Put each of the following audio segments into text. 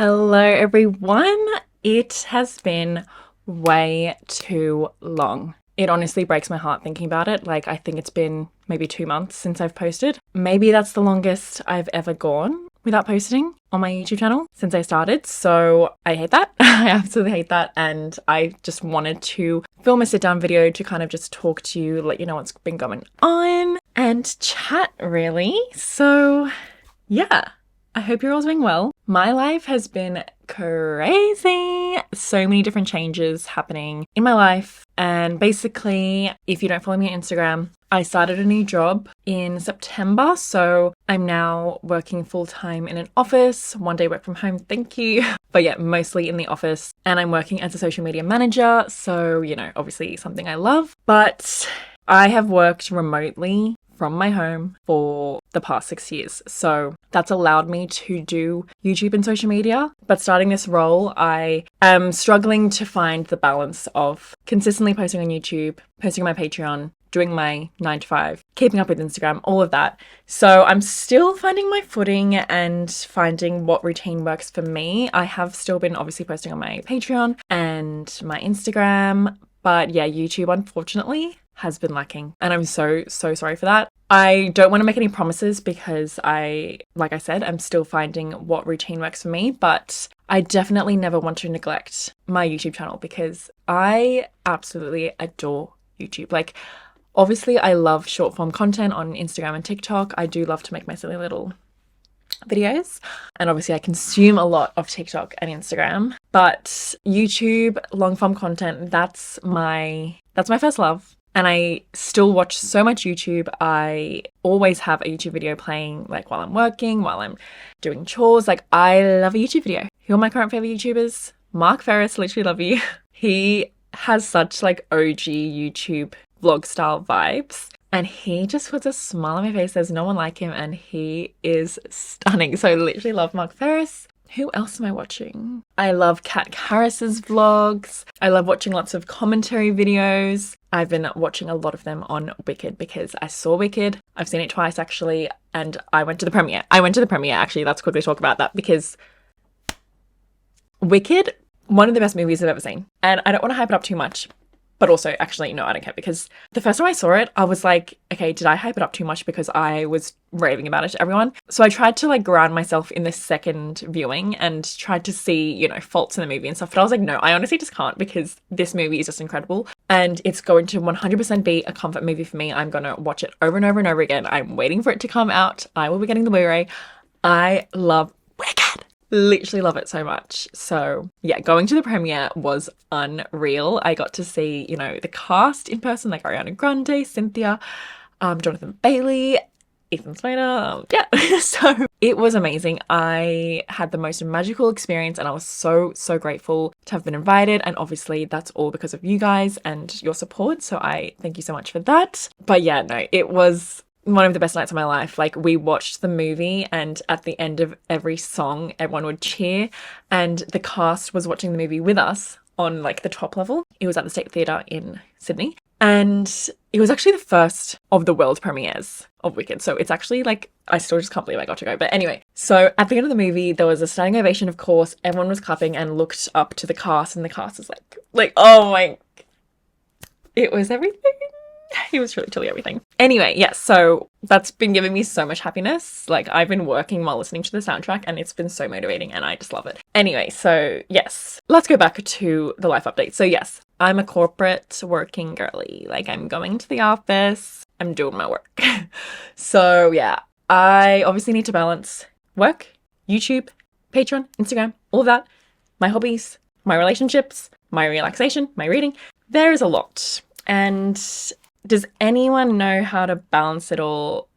Hello, everyone. It has been way too long. It honestly breaks my heart thinking about it. I think it's been maybe 2 months since I've posted. Maybe that's the longest I've ever gone without posting on my YouTube channel since I started. So I hate that. I absolutely hate that. And I just wanted to film a sit down video to kind of just talk to you, let you know what's been going on and chat really. So yeah. I hope you're all doing well. My life has been crazy. So many different changes happening in my life. And basically, if you don't follow me on Instagram, I started a new job in September. So I'm now working full time in an office, 1 day work from home. Thank you. But yeah, mostly in the office. And I'm working as a social media manager. So, obviously something I love. But I have worked remotely from my home for the past 6 years. So that's allowed me to do YouTube and social media. But starting this role, I am struggling to find the balance of consistently posting on YouTube, posting on my Patreon, doing my 9 to 5, keeping up with Instagram, all of that. So I'm still finding my footing and finding what routine works for me. I have still been obviously posting on my Patreon and my Instagram. But yeah, YouTube, unfortunately, has been lacking. And I'm so sorry for that. I don't want to make any promises because like I said, I'm still finding what routine works for me, but I definitely never want to neglect my YouTube channel because I absolutely adore YouTube. Obviously, I love short form content on Instagram and TikTok. I do love to make my silly little videos. And obviously I consume a lot of TikTok and Instagram, but YouTube, long form content, that's my first love. And I still watch so much YouTube. I always have a YouTube video playing while I'm working, while I'm doing chores. I love a YouTube video. Who are my current favorite YouTubers? Mark Ferris, literally love you. He has such OG YouTube vlog style vibes. And he just puts a smile on my face. There's no one like him and he is stunning. So I literally love Mark Ferris. Who else am I watching? I love Kat Harris's vlogs. I love watching lots of commentary videos. I've been watching a lot of them on Wicked because I saw Wicked. I've seen it twice actually, and I went to the premiere. Actually. Let's quickly talk about that because Wicked, one of the best movies I've ever seen. And I don't want to hype it up too much. But also, actually, no, I don't care because the first time I saw it, I was like, okay, did I hype it up too much because I was raving about it to everyone? So I tried to ground myself in the second viewing and tried to see, faults in the movie and stuff. But I was like, no, I honestly just can't because this movie is just incredible. And it's going to 100% be a comfort movie for me. I'm going to watch it over and over and over again. I'm waiting for it to come out. I will be getting the Blu-ray. I love Wicked. Literally love it so much. So yeah, going to the premiere was unreal. I got to see, the cast in person, Ariana Grande, Cynthia, Jonathan Bailey, Ethan Slater. Yeah, so it was amazing. I had the most magical experience and I was so grateful to have been invited. And obviously that's all because of you guys and your support. So I thank you so much for that. But yeah, no, it was one of the best nights of my life. We watched the movie and at the end of every song, everyone would cheer and the cast was watching the movie with us on the top level. It was at the State Theatre in Sydney and it was actually the first of the world premieres of Wicked. So it's actually I still just can't believe I got to go. But anyway, so at the end of the movie, there was a standing ovation, of course. Everyone was clapping and looked up to the cast and the cast was oh my, it was everything. It was truly everything. Anyway, yes, so that's been giving me so much happiness. I've been working while listening to the soundtrack and it's been so motivating and I just love it. Anyway, so yes, let's go back to the life update. So yes, I'm a corporate working girly. I'm going to the office, I'm doing my work. So yeah, I obviously need to balance work, YouTube, Patreon, Instagram, all of that, my hobbies, my relationships, my relaxation, my reading. There is a lot. And does anyone know how to balance it all?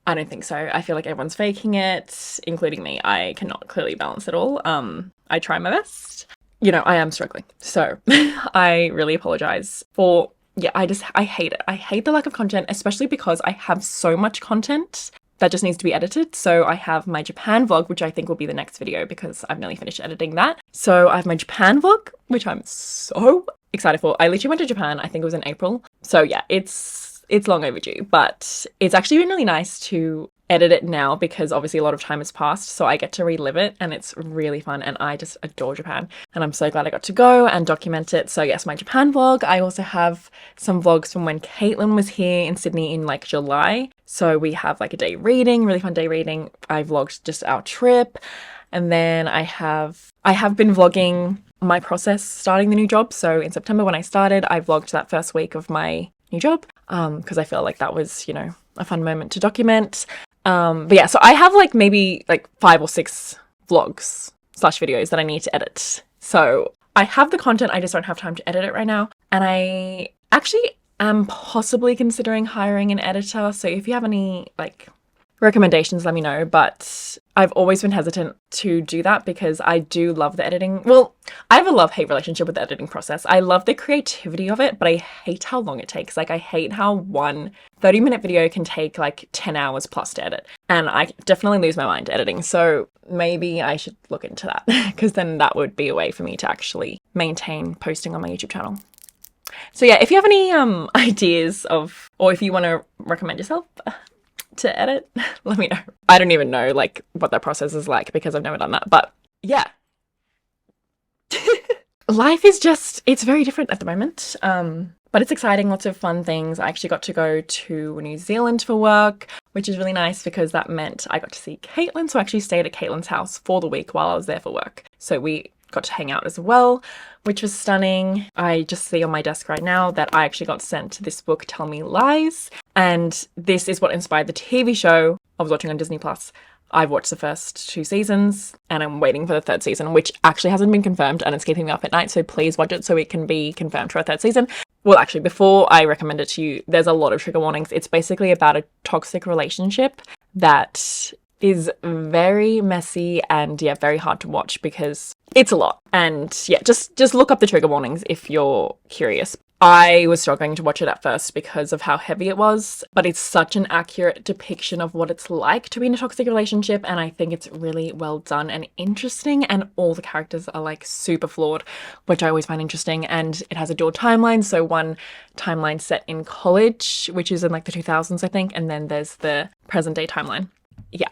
I don't think so. I feel like everyone's faking it, including me. I cannot clearly balance it all. I try my best. I am struggling. So I really apologize for, I hate it. I hate the lack of content, especially because I have so much content that just needs to be edited. So I have my Japan vlog, which I think will be the next video because I've nearly finished editing that. So I have my Japan vlog, which I'm so excited for. I literally went to Japan, I think it was in April. So yeah, it's long overdue, but it's actually been really nice to edit it now because obviously a lot of time has passed, so I get to relive it and it's really fun, and I just adore Japan and I'm so glad I got to go and document it. So yes, my Japan vlog. I also have some vlogs from when Caitlin was here in Sydney in like July, so we have like a day reading, really fun day reading. I vlogged just our trip, and then I have been vlogging my process starting the new job. So in September when I started, I vlogged that first week of my new job because I feel like that was, you know, a fun moment to document. But yeah, so I have like maybe like 5 or 6 vlogs / videos that I need to edit. So I have the content, I just don't have time to edit it right now. And I actually am possibly considering hiring an editor. So if you have any like recommendations, let me know. But I've always been hesitant to do that because I do love the editing. Well, I have a love-hate relationship with the editing process. I love the creativity of it, but I hate how long it takes. Like, I hate how one 30-minute video can take like 10 hours plus to edit. And I definitely lose my mind editing. So maybe I should look into that because then that would be a way for me to actually maintain posting on my YouTube channel. So yeah, if you have any ideas of, or if you want to recommend yourself to edit, let me know. I don't even know like what that process is like because I've never done that, but yeah. Life is just, it's very different at the moment, but it's exciting, lots of fun things. I actually got to go to New Zealand for work, which is really nice because that meant I got to see Caitlin. So I actually stayed at Caitlin's house for the week while I was there for work. So we got to hang out as well, which was stunning. I just see on my desk right now that I actually got sent this book, Tell Me Lies. And this is what inspired the TV show I was watching on Disney+. I've watched the first 2 seasons and I'm waiting for the 3rd season, which actually hasn't been confirmed and it's keeping me up at night. So please watch it so it can be confirmed for a 3rd season. Well, actually, before I recommend it to you, there's a lot of trigger warnings. It's basically about a toxic relationship that is very messy and yeah, very hard to watch because it's a lot. And yeah, just look up the trigger warnings if you're curious. I was struggling to watch it at first because of how heavy it was, but it's such an accurate depiction of what it's like to be in a toxic relationship, and I think it's really well done and interesting, and all the characters are like super flawed, which I always find interesting. And it has a dual timeline, so one timeline set in college, which is in like the 2000s, I think, and then there's the present day timeline. Yeah.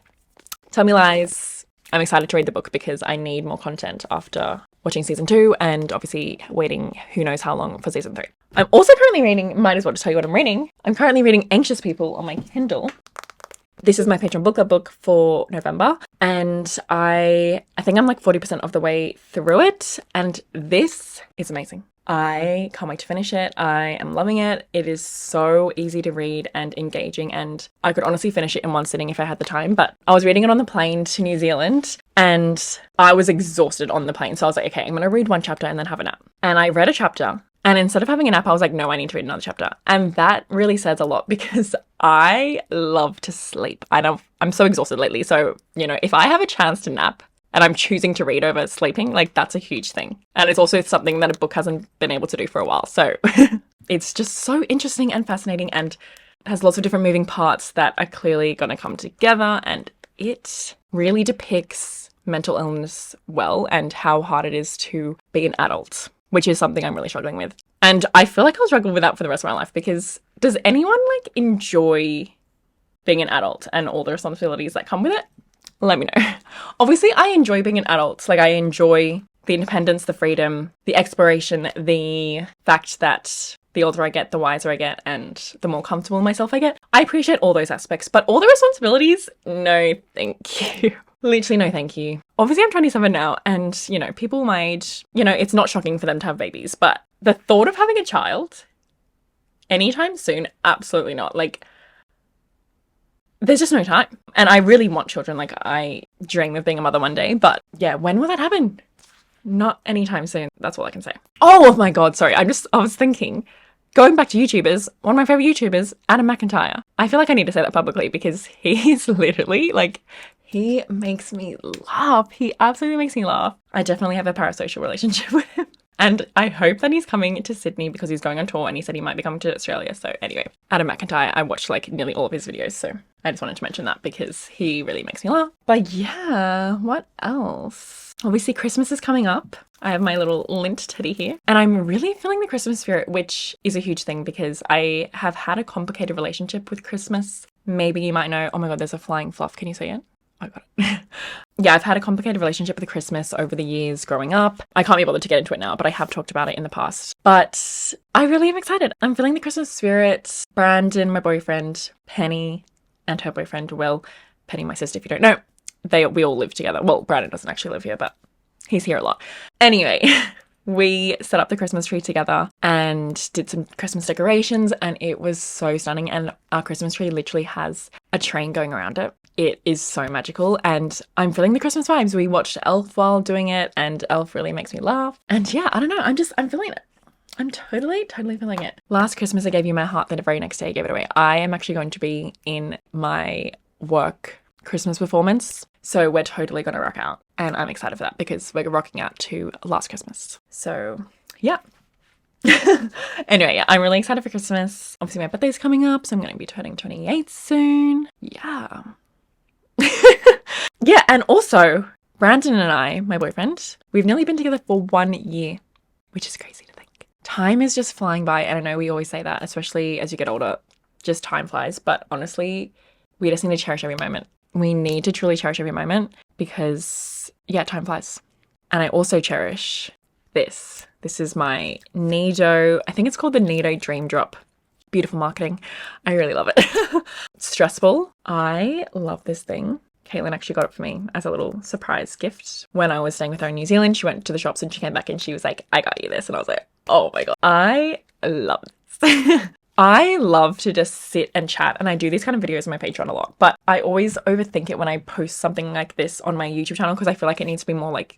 Tell Me Lies. I'm excited to read the book because I need more content after watching season 2 and obviously waiting who knows how long for season 3. I'm also currently reading, might as well just tell you what I'm reading. I'm currently reading Anxious People on my Kindle. This is my Patreon book club book for November, and I think I'm like 40% of the way through it, and this is amazing. I can't wait to finish it. I am loving it. It is so easy to read and engaging, and I could honestly finish it in one sitting if I had the time, but I was reading it on the plane to New Zealand and I was exhausted on the plane. So I was like, okay, I'm going to read one chapter and then have a nap. And I read a chapter, and instead of having a nap, I was like, no, I need to read another chapter. And that really says a lot because I love to sleep. I'm so exhausted lately. So, you know, if I have a chance to nap, and I'm choosing to read over sleeping, like that's a huge thing. And it's also something that a book hasn't been able to do for a while. So it's just so interesting and fascinating and has lots of different moving parts that are clearly going to come together. And it really depicts mental illness well and how hard it is to be an adult, which is something I'm really struggling with. And I feel like I'll struggle with that for the rest of my life because does anyone like enjoy being an adult and all the responsibilities that come with it? Let me know. Obviously, I enjoy being an adult. Like, I enjoy the independence, the freedom, the exploration, the fact that the older I get, the wiser I get, and the more comfortable in myself I get. I appreciate all those aspects, but all the responsibilities, no thank you. Literally no thank you. Obviously, I'm 27 now, and, you know, people my age, you know, it's not shocking for them to have babies, but the thought of having a child anytime soon, absolutely not. Like, there's just no time. And I really want children. Like, I dream of being a mother one day. But yeah, when will that happen? Not anytime soon. That's all I can say. Oh my God, sorry. I was thinking, going back to YouTubers, one of my favorite YouTubers, Adam McIntyre. I feel like I need to say that publicly because he's literally like, he makes me laugh. He absolutely makes me laugh. I definitely have a parasocial relationship with him. And I hope that he's coming to Sydney because he's going on tour and he said he might be coming to Australia. So anyway, Adam McIntyre, I watched like nearly all of his videos. So I just wanted to mention that because he really makes me laugh. But yeah, what else? Obviously, Christmas is coming up. I have my little lint teddy here. And I'm really feeling the Christmas spirit, which is a huge thing because I have had a complicated relationship with Christmas. Maybe you might know, oh my God, there's a flying fluff. Can you see it? I got it. Yeah, I've had a complicated relationship with Christmas over the years growing up. I can't be bothered to get into it now, but I have talked about it in the past. But I really am excited. I'm feeling the Christmas spirit. Brandon, my boyfriend, Penny, and her boyfriend, Will. Penny, my sister, if you don't know. We all live together. Well, Brandon doesn't actually live here, but he's here a lot. Anyway, we set up the Christmas tree together and did some Christmas decorations, and it was so stunning. And our Christmas tree literally has a train going around it. It is so magical, and I'm feeling the Christmas vibes. We watched Elf while doing it, and Elf really makes me laugh. And yeah, I don't know. I'm feeling it. I'm totally feeling it. Last Christmas, I gave you my heart. Then the very next day, I gave it away. I am actually going to be in my work Christmas performance. So we're totally going to rock out. And I'm excited for that because we're rocking out to Last Christmas. So yeah. Anyway, yeah, I'm really excited for Christmas. Obviously, my birthday's coming up, so I'm going to be turning 28 soon. Yeah. Yeah, and also, Brandon and I, my boyfriend, we've nearly been together for 1 year, which is crazy to think. Time is just flying by, and I know we always say that, especially as you get older, just time flies. But honestly, we just need to cherish every moment. We need to truly cherish every moment because, yeah, time flies. And I also cherish this. This is my Nido. I think it's called the Nido Dream Drop. Beautiful marketing. I really love it. Stressful. I love this thing. Caitlin actually got it for me as a little surprise gift. When I was staying with her in New Zealand, she went to the shops and she came back and she was like, I got you this. And I was like, oh my God. I love this. I love to just sit and chat, and I do these kind of videos on my Patreon a lot, but I always overthink it when I post something like this on my YouTube channel because I feel like it needs to be more like,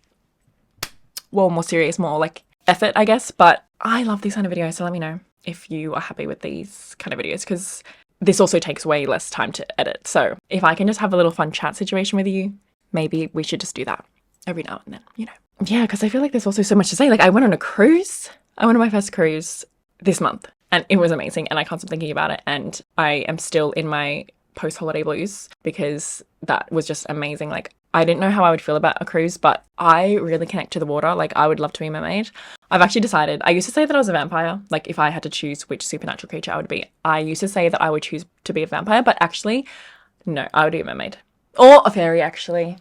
well, more serious, more like effort, I guess. But I love these kind of videos, so let me know if you are happy with these kind of videos because this also takes way less time to edit. So if I can just have a little fun chat situation with you, maybe we should just do that every now and then, you know? Yeah, because I feel like there's also so much to say. Like I went on a cruise. I went on my first cruise this month. And it was amazing, and I can't stop thinking about it, and I am still in my post-holiday blues because that was just amazing. Like, I didn't know how I would feel about a cruise, but I really connect to the water. Like, I would love to be a mermaid. I've actually decided, I used to say that I was a vampire, like if I had to choose which supernatural creature I would be. I used to say that I would choose to be a vampire, but actually, no, I would be a mermaid. Or a fairy, actually.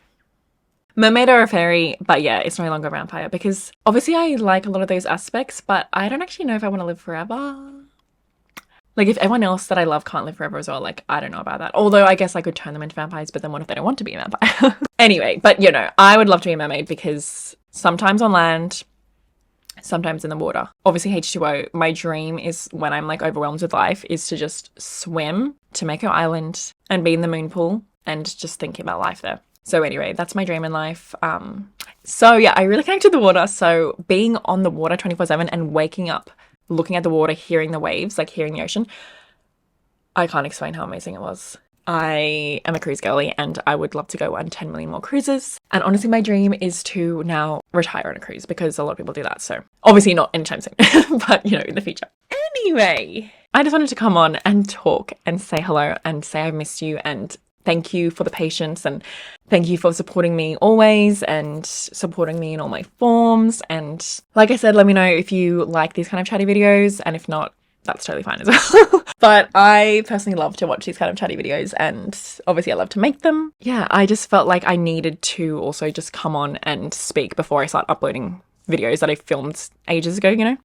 Mermaid or a fairy, but yeah, it's no longer a vampire because obviously I like a lot of those aspects, but I don't actually know if I want to live forever. Like if everyone else that I love can't live forever as well, like I don't know about that. Although I guess I could turn them into vampires, but then what if they don't want to be a vampire? Anyway, but you know, I would love to be a mermaid because sometimes on land, sometimes in the water. Obviously H2O, my dream is when I'm like overwhelmed with life is to just swim to Mako Island and be in the moon pool and just thinking about life there. So anyway, that's my dream in life. So yeah, I really connect to the water. So being on the water 24/7 and waking up, looking at the water, hearing the waves, like hearing the ocean, I can't explain how amazing it was. I am a cruise girly and I would love to go on 10 million more cruises. And honestly, my dream is to now retire on a cruise because a lot of people do that. So obviously not anytime soon, but you know, in the future. Anyway, I just wanted to come on and talk and say hello and say I missed you and thank you for the patience and thank you for supporting me always and supporting me in all my forms. And like I said, let me know if you like these kind of chatty videos, and if not, that's totally fine as well. But I personally love to watch these kind of chatty videos, and obviously I love to make them. Yeah, I just felt like I needed to also just come on and speak before I start uploading videos that I filmed ages ago, you know?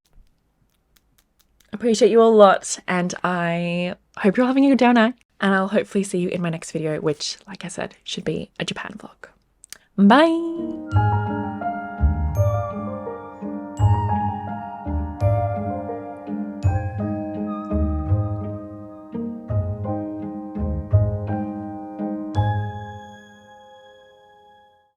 Appreciate you a lot, and I hope you're having a good day night. And I'll hopefully see you in my next video, which, like I said, should be a Japan vlog. Bye!